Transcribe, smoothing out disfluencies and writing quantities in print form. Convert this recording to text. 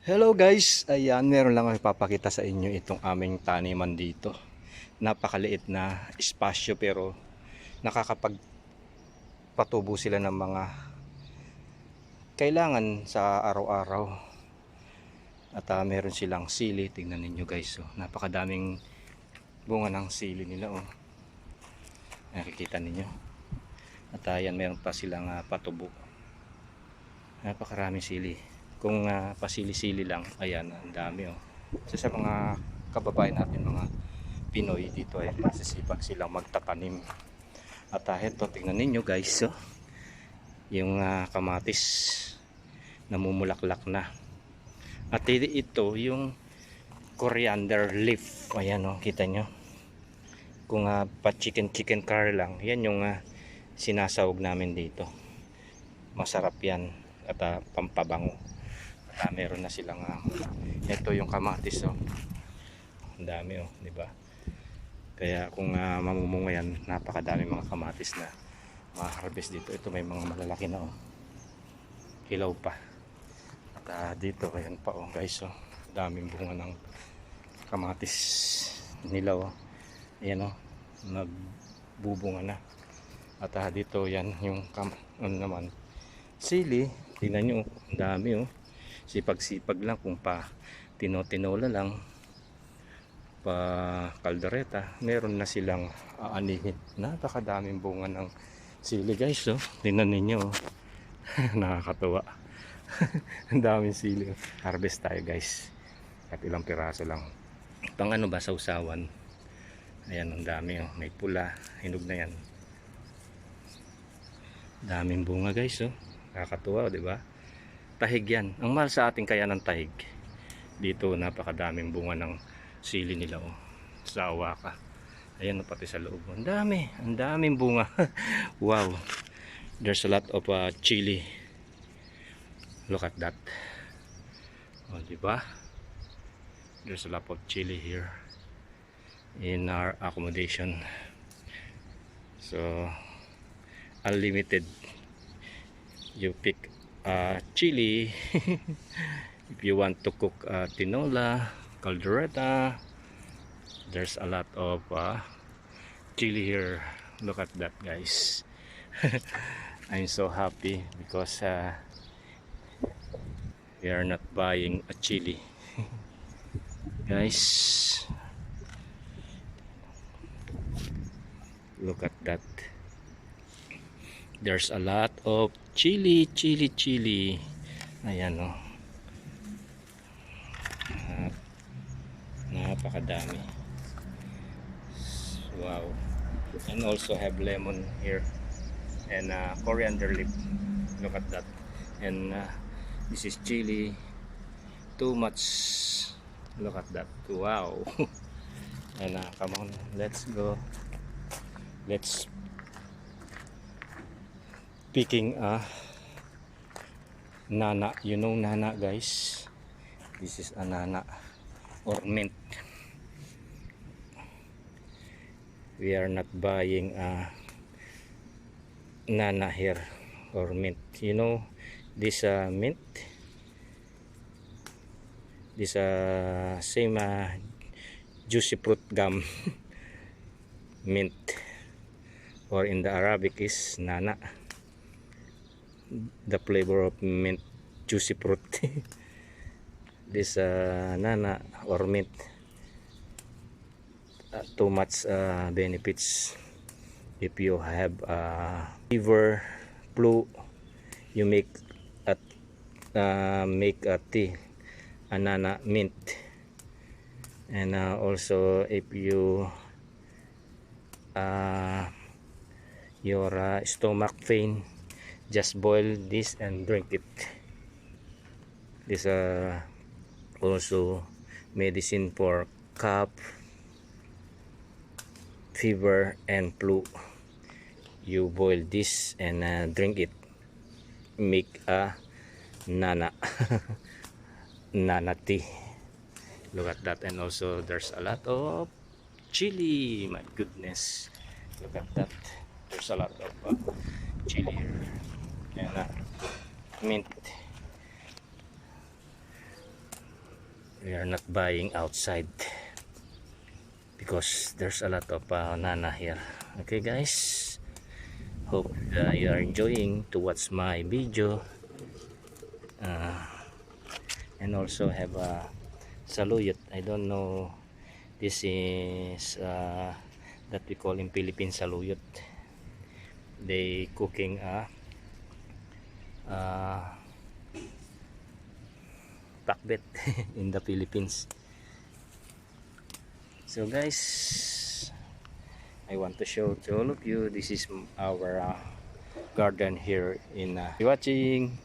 Hello guys, ayan meron lang ako ipapakita sa inyo itong aming taniman dito. Napakaliit na espasyo pero nakakapagpatubo sila ng mga kailangan sa araw-araw. At meron silang sili, tingnan ninyo guys. So, napakadaming bunga ng sili nila. Oh. Nakikita ninyo. At ayan meron pa silang patubo. Napakaraming sili. Kung pasili-sili lang, ayan, ang dami oh. So, sa mga kababayan natin, mga Pinoy dito ay masisipag silang magtatanim. At ito, tingnan ninyo guys, oh, yung kamatis namumulaklak na. At ito yung coriander leaf. Ayan oh, kita nyo. Kung pa chicken curry lang, yan yung sinasawag namin dito. Masarap yan at pampabango. Meron na silang ito yung kamatis oh. Ang dami oh, di ba? Kaya kung mamumunga yan, napakadami mga kamatis na ma-harvest dito. Ito may mga malalaki na oh. Hilaw pa. At dito ayan pa oh guys oh. Daming bunga ng kamatis nilaw oh. Ayan oh, nagbubunga na. At dito yan yung ano naman, sili. Tingnan nyo, ang dami oh. Sipag-sipag lang kung pa tinotinola lang, pa kaldereta, meron na silang aanihin. Napakadaming bunga ng sili guys oh. Tingnan ninyo oh. Nakakatuwa. Ang daming sili. Harvest tayo guys. At ilang piraso lang. Pang ano ba, sausawan. Ayan, ang dami oh. May pula, hinog na yan. Daming bunga guys oh. Nakakatuwa, di ba? Tahig yan. Ang mahal sa ating kaya ng tahig. Dito napakadaming bunga ng sili nila oh. Sa Awaka. Ayan, pati sa loob. Ang daming bunga. Wow. There's a lot of chili. Look at that. Oh, di ba? There's a lot of chili here in our accommodation. So unlimited. You pick chili if you want to cook tinola, caldereta. There's a lot of chili here. Look at that guys. I'm so happy because we are not buying a chili. Guys, look at that. There's a lot of chili. Ayan oh. Napakadami. Wow. And also have lemon here and coriander leaf. Look at that. And this is chili. Too much. Look at that. Wow. And come on, let's go. Let's picking nana. You know nana guys. This is a nana or mint. We are not buying nana here or mint. You know this mint, this same juicy fruit gum mint, or in the Arabic is nana. The flavor of mint, juicy fruit. This nana or mint, too much benefits. If you have fever, flu, you make a tea, a nana mint. And also if you your stomach pain, just boil this and drink it. This also medicine for cough, fever and flu. You boil this and drink it. Make a nana nana tea. Look at that. And also there's a lot of chili. My goodness, look at that. There's a lot of chili here. And mint. We are not buying outside because there's a lot of nana here. Okay guys, hope you are enjoying to watch my video, and also have a saluyot. I don't know, this is that we call in Philippines saluyot. They cooking pakbet in the Philippines. So guys, I want to show to all of you, this is our garden here in watching.